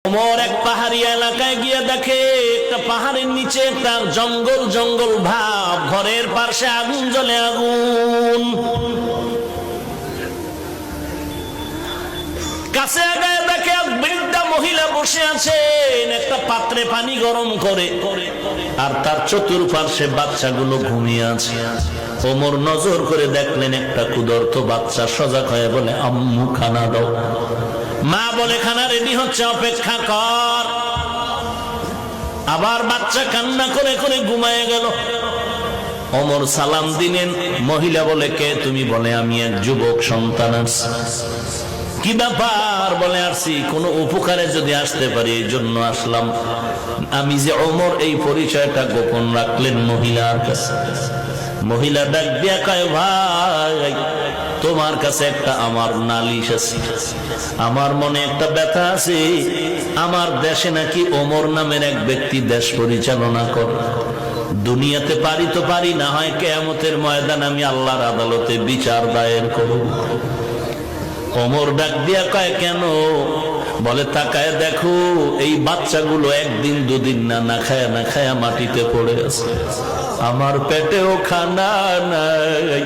ওমর এক পাহাড়ি এলাকায় গিয়ে দেখে একটা পাহাড়ের নিচে একটা জঙ্গল জঙ্গল ভাব, ঘরের পাশে আগুন জ্বলে, আগুন কাছে আগায় দেখে এক বৃদ্ধা মহিলা বসে আছেন একটা পাত্রে পানি গরম করে, আর তার চতুর্পার্শ্বে বাচ্চাগুলো ঘুমিয়ে আছে। ওমর নজর করে দেখলেন একটা ক্ষুধার্ত বাচ্চা সজাগ হয়ে বলে, আম্মু খানা দাও। মা বলে, খানা রেডি হচ্ছে, অপেক্ষা কর। আবার বাচ্চা কান্না করে করে ঘুমায় গেল। ওমর সালাম দিলেন। মহিলা বলে, কে তুমি? বলে, আমি এক যুবক সন্তান আছি। কি ব্যাপার? বলে, আসছি কোন উপকারে যদি আসতে পারি এই জন্য আসলাম। আমি যে ওমর, এই পরিচয়টা গোপন রাখলেন মহিলার কাছে। মহিলা ডাক দিয়া কয়, ভাই তোমার কাছে একটা আমার নালিশ আছে, আমার মনে একটা ব্যথা আছে। আমার দেশে নাকি ওমর নামের এক ব্যক্তি দেশ পরিচালনা করে। দুনিয়াতে পারি তো পারি, না হয় কিয়ামতের ময়দান আমি আল্লাহর আদালতে বিচার দায়ের করব। ওমর ডাক দিয়া কয়, কেন? বলে, তাকায় দেখো এই বাচ্চাগুলো একদিন দুদিন না খায়া না খায়া মাটিতে পড়ে আছে, আমার পেটেও খানা নাই।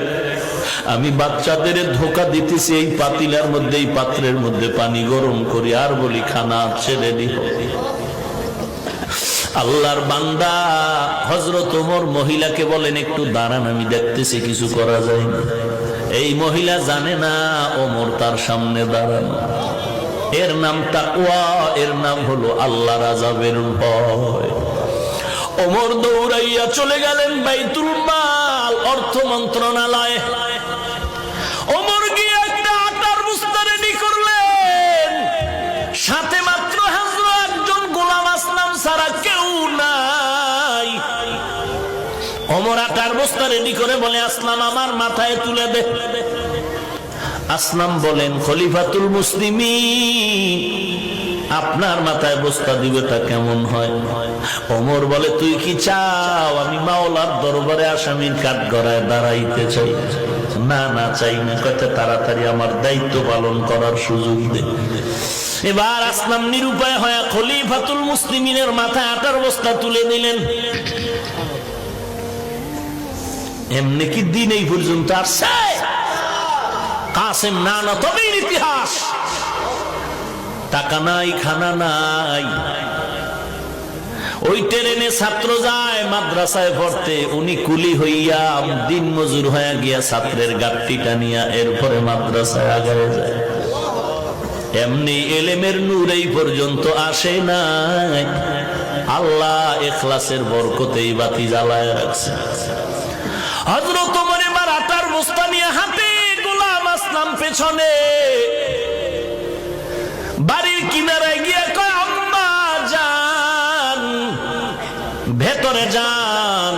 আমি বাচ্চাদের ধোকা দিতেছি এই পাতিলার মধ্যে, এই পাত্রের মধ্যে পানি গরম করি, আর বলি খানা ছেড়ে দি। আল্লাহর বান্দা হযরত ওমর মহিলাকে বলেন, একটু দাঁড়ান, আমি দেখতেছি কিছু করা যায় না। এই মহিলা জানে না ওমর তার সামনে দাঁড়ানো। এর নাম তাকওয়া, এর নাম হলো আল্লাহর আযাবের ভয়। ওমর দৌড়াইয়া চলে গেলেন বাইতুল মাল, অর্থ মন্ত্রণালয়ে। ওমর গিয়ে একটা আটার বস্তা রেডি করলেন, সাথে মাত্র হাজরা একজন গোলাম আসলাম ছাড়া কেউ নাই। ওমর আটার বস্তা রেডি করে বলে, আসলাম আমার মাথায় তুলে দে। আসলাম বলেন, খলিফাতুল মুসলিমিন আপনার মাথায় বস্তা দিবেটা কেমন হয়? ওমর বলে, তুই কি চাও আমি মাওলার দরবারে আসামির কাঠগড়ায় দাঁড়াইতে চাই? না না, চাই না। কত তাড়াতাড়ি আমার দায়িত্ব পালন করার সুযোগ দে। এবার আসলাম নিরুপায় হয়ে খলিফাতুল মুসলিমিনের মাথায় আটার বস্তা তুলে দিলেন। এমনি কি দিন এই পর্যন্ত আসছে? কাসেম না না তবেই ইতিহাস। টাকা নাই, খানা নাই। ওই ট্রেনে ছাত্র যায় মাদ্রাসায় পড়তে, উনি কুলি হইয়া দিন মজুর হয়ে গিয়া ছাত্রের গাট্টিটা নিয়া এরপরে মাদ্রাসায় আগায় যায়। এমনি এলেমের নূর এই পর্যন্ত আসে নাই। আল্লাহ ইখলাসের বরকতেই বাতি জ্বালায় রাখছে। হযরত ওমর এবার আটার বস্তা নিয়ে হাতে, গোলাম আসলাম পেছনে। বাড়ির কিনারায় গিয়ে কয়, আম্মা যান ভেতরে যান।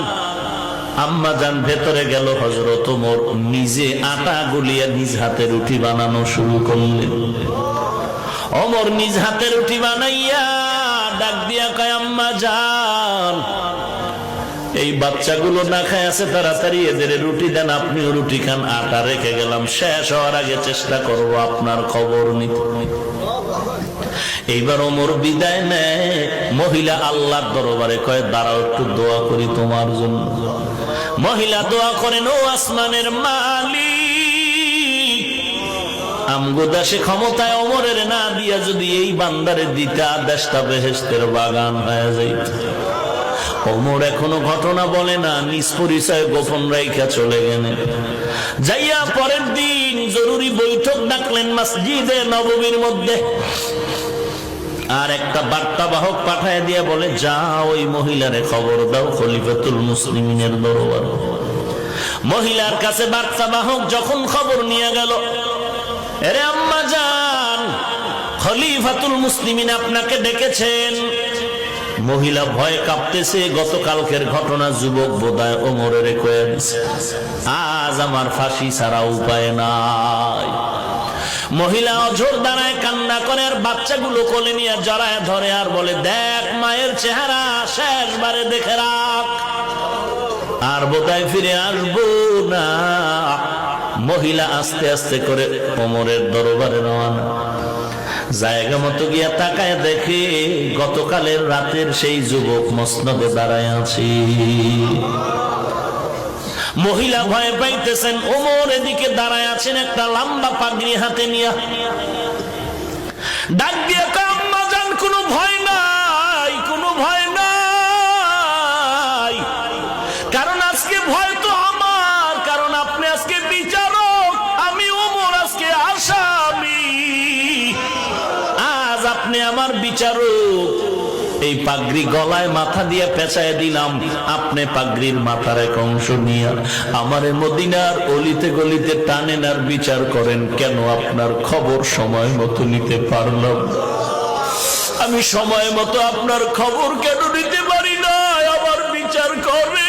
আম্মা যান ভেতরে গেল। হযরত ওমর নিজে আটা গুলিয়ে নিজ হাতে রুটি বানানো শুরু করলেন। ওমর নিজ হাতে রুটি বানাইয়া ডাক দিয়া কয়, আম্মা যান এই বাচ্চাগুলো না খায় আছে, তাড়াতাড়ি এদের রুটি দেন, আপনিও রুটি খান। আটা রেখে গেলাম, শেষ হওয়ার আগে চেষ্টা করবো আপনার খবর নিতে। এইবার ওমর বিদায় নেয়। মহিলা আল্লাহর দরবারে কয়, দাঁড়াও একটু দোয়া করি তোমার জন্য। মহিলা দোয়া করেন, ও আসমানের মালিক, আমগো দেশে ক্ষমতায় ওমরের না দিয়া যদি এই বান্দারে দিতা, দেশটা বেহেশতের বাগান হয়ে যাইত। ওমর এখনো ঘটনা বলে না, নিজ পরিচয় গোপন রাইখা চলে গেলেন। যাইয়া পরের দিন জরুরি বৈঠক ডাকলেন মসজিদে নববীর মধ্যে। আর একটা বার্তাবাহক পাঠায় দিয়া বলে, যাও ওই মহিলারে খবর দাও খলিফাতুল মুসলিমিনের দরবার। মহিলার কাছে বার্তাবাহক যখন খবর নিয়ে গেল, আরে আম্মা জান, খলিফাতুল মুসলিমিন আপনাকে ডেকেছেন। মহিলা ভয়ে কাঁপতেছে, গতকালকের ঘটনা যুবক বোধহয় ওমরের কয়ে দিছে, আজ আমার ফাঁসি ছাড়া উপায় নাই। মহিলা অঝোর দাঁড়ায় কান্না করে, আর বাচ্চাগুলো কোলে নিয়ে জড়ায় ধরে আর বলে, দেখ মায়ের চেহারা শেষবারে দেখে রাখ, আর বোধহয় ফিরে আসবো না। মহিলা আস্তে আস্তে করে ওমরের দরবারে রওনা। জায়গা মতো গিয়া তাকায় দেখে গতকালের রাতের সেই যুবক মসনদে দাঁড়ায় আছে। মহিলা ভয় পাইতেছেন, ওমর এদিকে দাঁড়ায় আছেন একটা লম্বা পাগড়ি হাতে নিয়া। ডাক দিয়ে আম্মা জান, কোনো ভয় নাই, কোনো ভয় নাই, কারণ আজকে ভয় তো আমার, কারণ আপনি আজকে বিচারক, আমি ওমর আজকে আসামি, আজ আপনি আমার বিচারক। এই পাগড়ি গলায় মাথা দিয়ে পেঁচায় দিলাম, আপনি পাগড়ির মাথার এক অংশ নিয়ে আমারে মদিনার অলিতে গলিতে টানেন আর বিচার করেন। কেন? আপনার খবর সময় মতো নিতে পারলাম না। আমি সময় মতো আপনার খবর কেন নিতে পারি না? আমার বিচার করে